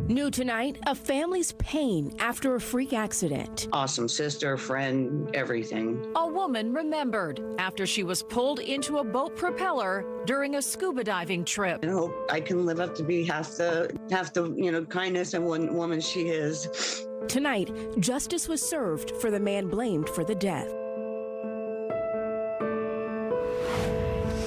New tonight, a family's pain after a freak accident. Awesome sister, friend, everything. A woman remembered after she was pulled into a boat propeller during a scuba diving trip. I hope I can live up to be half the kindness and one woman she is. Tonight, justice was served for the man blamed for the death.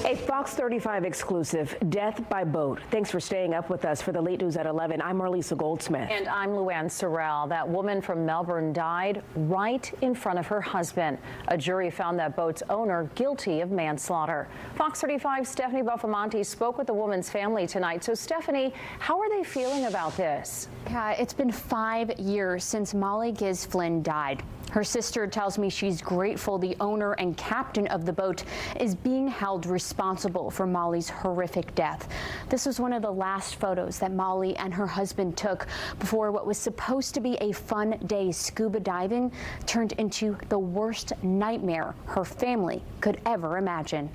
A Fox 35 exclusive, death by boat. Thanks for staying up with us for the late news at 11. I'm Marlisa Goldsmith. And I'm Luann Sorrell. That woman from Melbourne died right in front of her husband. A jury found that boat's owner guilty of manslaughter. Fox 35's Stephanie Buffamonte spoke with the woman's family tonight. So, Stephanie, how are they feeling about this? Yeah, it's been 5 years since Molly Giz Flynn died. Her sister tells me she's grateful the owner and captain of the boat is being held responsible for Molly's horrific death. This was one of the last photos that Molly and her husband took before what was supposed to be a fun day scuba diving turned into the worst nightmare her family could ever imagine.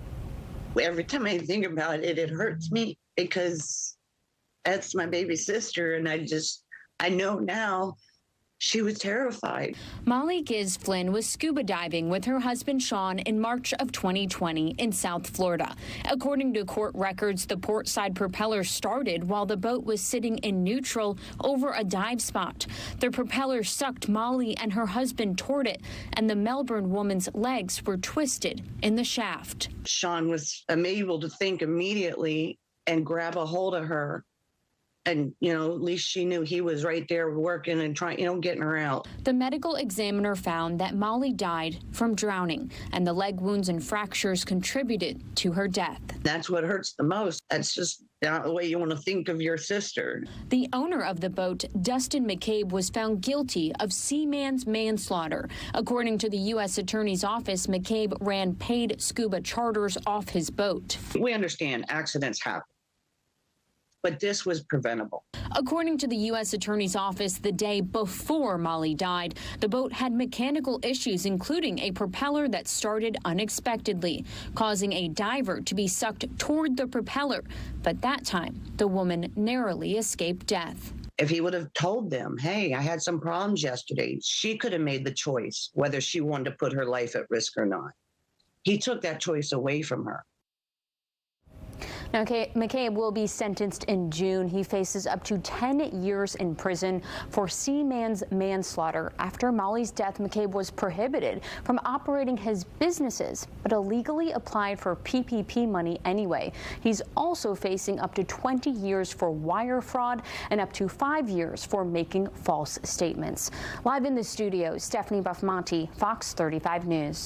Every time I think about it, it hurts me because that's my baby sister, and I know now she was terrified. Molly Giz Flynn was scuba diving with her husband Sean in March of 2020 in South Florida. According to court records, the portside propeller started while the boat was sitting in neutral over a dive spot. The propeller sucked Molly and her husband toward it, and the Melbourne woman's legs were twisted in the shaft. Sean was able to think immediately and grab a hold of her. And, at least she knew he was right there working and trying, getting her out. The medical examiner found that Molly died from drowning, and the leg wounds and fractures contributed to her death. That's what hurts the most. That's just not the way you want to think of your sister. The owner of the boat, Dustin McCabe, was found guilty of seaman's manslaughter. According to the U.S. Attorney's Office, McCabe ran paid scuba charters off his boat. We understand accidents happen, but this was preventable. According to the U.S. Attorney's Office, the day before Molly died, the boat had mechanical issues, including a propeller that started unexpectedly, causing a diver to be sucked toward the propeller. But that time, the woman narrowly escaped death. If he would have told them, hey, I had some problems yesterday, she could have made the choice whether she wanted to put her life at risk or not. He took that choice away from her. Now, McCabe will be sentenced in June. He faces up to 10 years in prison for seaman's manslaughter. After Molly's death, McCabe was prohibited from operating his businesses, but illegally applied for PPP money anyway. He's also facing up to 20 years for wire fraud and up to 5 years for making false statements. Live in the studio, Stephanie Buffamonte, Fox 35 News.